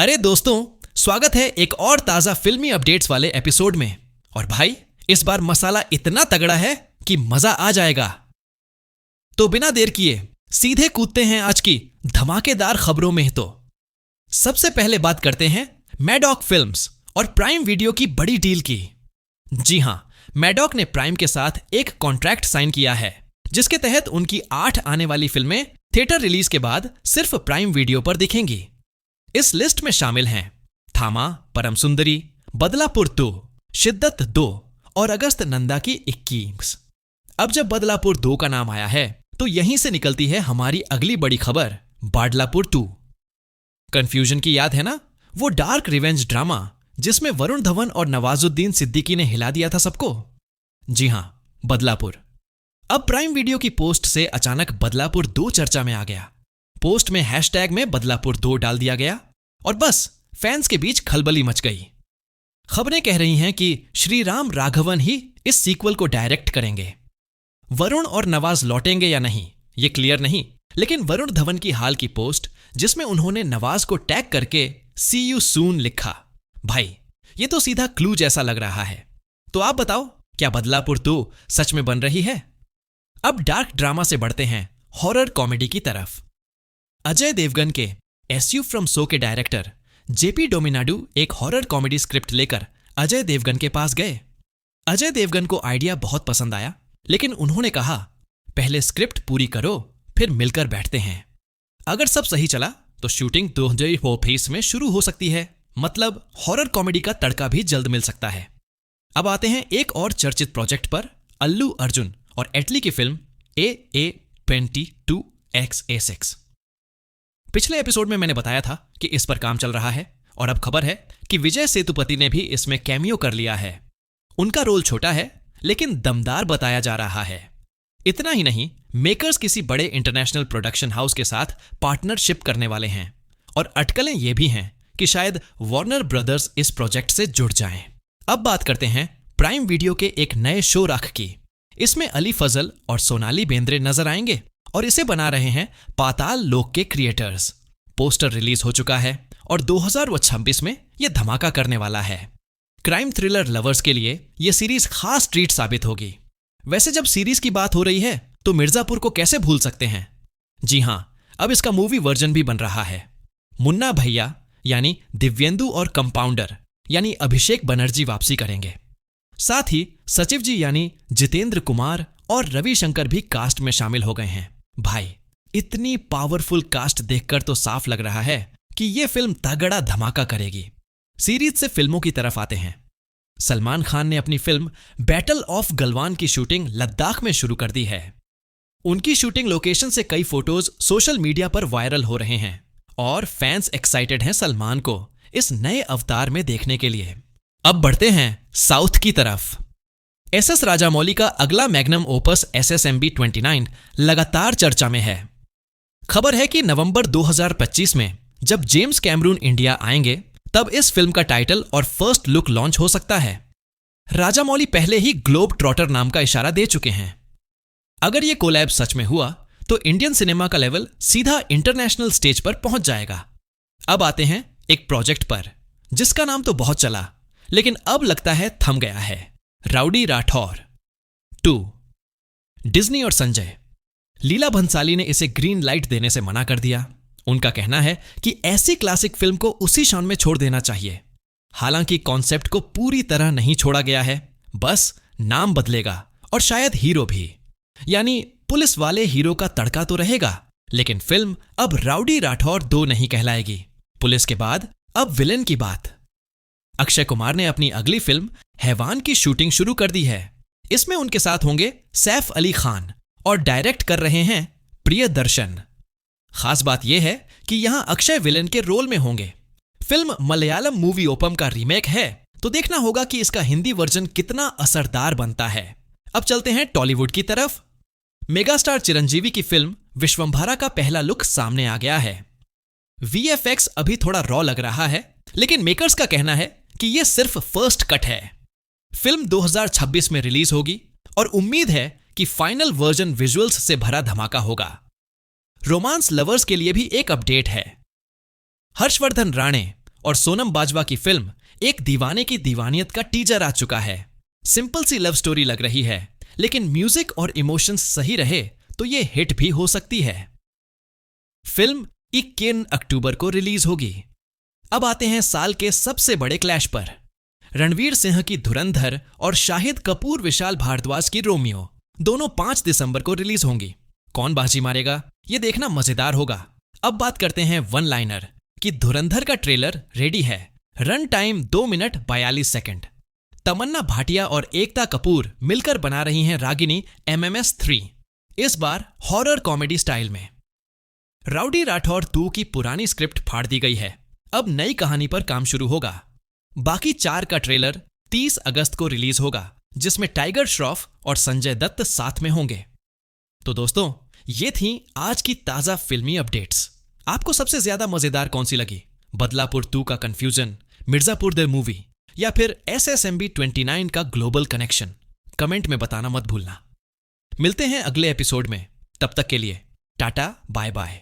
अरे दोस्तों, स्वागत है एक और ताजा फिल्मी अपडेट्स वाले एपिसोड में। और भाई, इस बार मसाला इतना तगड़ा है कि मजा आ जाएगा। तो बिना देर किए सीधे कूदते हैं आज की धमाकेदार खबरों में। तो सबसे पहले बात करते हैं मैडॉक फिल्म्स और प्राइम वीडियो की बड़ी डील की। जी हां, मैडॉक ने प्राइम के साथ एक कॉन्ट्रैक्ट साइन किया है, जिसके तहत उनकी 8 आने वाली फिल्में थिएटर रिलीज के बाद सिर्फ प्राइम वीडियो पर दिखेंगी। इस लिस्ट में शामिल हैं थामा, परम सुंदरी, बदलापुर 2, शिद्दत 2 और अगस्त नंदा की 21। अब जब बदलापुर 2 का नाम आया है तो यहीं से निकलती है हमारी अगली बड़ी खबर, बाडलापुर 2। कंफ्यूजन की याद है ना, वो डार्क रिवेंज ड्रामा जिसमें वरुण धवन और नवाजुद्दीन सिद्दीकी ने हिला दिया था सबको। जी हां, बदलापुर। अब प्राइम वीडियो की पोस्ट से अचानक बदलापुर 2 चर्चा में आ गया। पोस्ट में हैशटैग में बदलापुर 2 डाल दिया गया और बस फैंस के बीच खलबली मच गई। खबरें कह रही हैं कि श्री राम राघवन ही इस सीक्वल को डायरेक्ट करेंगे। वरुण और नवाज लौटेंगे या नहीं ये क्लियर नहीं, लेकिन वरुण धवन की हाल की पोस्ट जिसमें उन्होंने नवाज को टैग करके सी यू सून लिखा, भाई ये तो सीधा क्लू जैसा लग रहा है। तो आप बताओ, क्या बदलापुर 2 सच में बन रही है? अब डार्क ड्रामा से बढ़ते हैं हॉरर कॉमेडी की तरफ। अजय देवगन के एस यू फ्रॉम सो के डायरेक्टर जेपी डोमिनाडू एक हॉरर कॉमेडी स्क्रिप्ट लेकर अजय देवगन के पास गए। अजय देवगन को आइडिया बहुत पसंद आया, लेकिन उन्होंने कहा पहले स्क्रिप्ट पूरी करो, फिर मिलकर बैठते हैं। अगर सब सही चला तो शूटिंग 2024 में शुरू हो सकती है। मतलब हॉरर कॉमेडी का तड़का भी जल्द मिल सकता है। अब आते हैं एक और चर्चित प्रोजेक्ट पर, अल्लू अर्जुन और एटली की फिल्म AA22XA6। पिछले एपिसोड में मैंने बताया था कि इस पर काम चल रहा है और अब खबर है कि विजय सेतुपति ने भी इसमें कैमियो कर लिया है। उनका रोल छोटा है लेकिन दमदार बताया जा रहा है। इतना ही नहीं, मेकर्स किसी बड़े इंटरनेशनल प्रोडक्शन हाउस के साथ पार्टनरशिप करने वाले हैं और अटकलें ये भी हैं कि शायद वार्नर ब्रदर्स इस प्रोजेक्ट से जुड़ जाएं। अब बात करते हैं प्राइम वीडियो के एक नए शो राख की। इसमें अली फजल और सोनाली बेंद्रे नजर आएंगे और इसे बना रहे हैं पाताल लोक के क्रिएटर्स। पोस्टर रिलीज हो चुका है और 2026 में यह धमाका करने वाला है। क्राइम थ्रिलर लवर्स के लिए यह सीरीज खास ट्रीट साबित होगी। वैसे जब सीरीज की बात हो रही है तो मिर्जापुर को कैसे भूल सकते हैं। जी हां, अब इसका मूवी वर्जन भी बन रहा है। मुन्ना भैया यानी दिव्येंदु और कंपाउंडर यानी अभिषेक बनर्जी वापसी करेंगे। साथ ही सचिव जी यानी जितेंद्र कुमार और रविशंकर भी कास्ट में शामिल हो गए हैं। भाई, इतनी पावरफुल कास्ट देखकर तो साफ लग रहा है कि यह फिल्म तगड़ा धमाका करेगी। सीरीज से फिल्मों की तरफ आते हैं। सलमान खान ने अपनी फिल्म बैटल ऑफ गलवान की शूटिंग लद्दाख में शुरू कर दी है। उनकी शूटिंग लोकेशन से कई फोटोज सोशल मीडिया पर वायरल हो रहे हैं और फैंस एक्साइटेड हैं सलमान को इस नए अवतार में देखने के लिए। अब बढ़ते हैं साउथ की तरफ। एसएस राजामौली का अगला मैग्नम ओपस SSMB 29 लगातार चर्चा में है। खबर है कि नवंबर 2025 में जब जेम्स कैमरून इंडिया आएंगे तब इस फिल्म का टाइटल और फर्स्ट लुक लॉन्च हो सकता है। राजामौली पहले ही ग्लोब ट्रॉटर नाम का इशारा दे चुके हैं। अगर यह कोलैब सच में हुआ तो इंडियन सिनेमा का लेवल सीधा इंटरनेशनल स्टेज पर पहुंच जाएगा। अब आते हैं एक प्रोजेक्ट पर जिसका नाम तो बहुत चला, लेकिन अब लगता है थम गया है। राउडी राठौर 2। डिज्नी और संजय। लीला भंसाली ने इसे ग्रीन लाइट देने से मना कर दिया। उनका कहना है कि ऐसी क्लासिक फिल्म को उसी शान में छोड़ देना चाहिए। हालांकि कॉन्सेप्ट को पूरी तरह नहीं छोड़ा गया है, बस नाम बदलेगा और शायद हीरो भी। यानी पुलिस वाले हीरो का तड़का तो रहेगा, लेकिन फिल्म अब राउडी राठौर 2 नहीं कहलाएगी। पुलिस के बाद अब विलेन की बात। अक्षय कुमार ने अपनी अगली फिल्म हैवान की शूटिंग शुरू कर दी है। इसमें उनके साथ होंगे सैफ अली खान और डायरेक्ट कर रहे हैं प्रियदर्शन। खास बात यह है कि यहां अक्षय विलेन के रोल में होंगे। फिल्म मलयालम मूवी ओपम का रीमेक है, तो देखना होगा कि इसका हिंदी वर्जन कितना असरदार बनता है। अब चलते हैं टॉलीवुड की तरफ। मेगास्टार चिरंजीवी की फिल्म विश्वंभरा का पहला लुक सामने आ गया है। VFX अभी थोड़ा रॉ लग रहा है, लेकिन मेकर्स का कहना है कि यह सिर्फ फर्स्ट कट है। फिल्म 2026 में रिलीज होगी और उम्मीद है कि फाइनल वर्जन विजुअल्स से भरा धमाका होगा। रोमांस लवर्स के लिए भी एक अपडेट है। हर्षवर्धन राणे और सोनम बाजवा की फिल्म एक दीवाने की दीवानियत का टीजर आ चुका है। सिंपल सी लव स्टोरी लग रही है, लेकिन म्यूजिक और इमोशंस सही रहे तो ये हिट भी हो सकती है। फिल्म 21 अक्टूबर को रिलीज होगी। अब आते हैं साल के सबसे बड़े क्लैश पर। रणवीर सिंह की धुरंधर और शाहिद कपूर विशाल भारद्वाज की रोमियो दोनों 5 दिसंबर को रिलीज होंगी। कौन बाजी मारेगा, ये देखना मजेदार होगा। अब बात करते हैं वन लाइनर कि धुरंधर का ट्रेलर रेडी है। Run time 2 minute 42 second. Tamannaah Bhatia और एकता कपूर मिलकर बना रही हैं रागिनी MMS 3, इस बार हॉरर कॉमेडी स्टाइल में। राउडी राठौर 2 की पुरानी स्क्रिप्ट फाड़ दी गई है, अब नई कहानी पर काम शुरू होगा। बाकी 4 का ट्रेलर 30 अगस्त को रिलीज होगा, जिसमें टाइगर श्रॉफ और संजय दत्त साथ में होंगे। तो दोस्तों, ये थी आज की ताजा फिल्मी अपडेट्स। आपको सबसे ज्यादा मजेदार कौन सी लगी? बदलापुर 2 का कंफ्यूजन, मिर्जापुर द मूवी, या फिर SSMB 29 का ग्लोबल कनेक्शन? कमेंट में बताना मत भूलना। मिलते हैं अगले एपिसोड में, तब तक के लिए टाटा बाय बाय।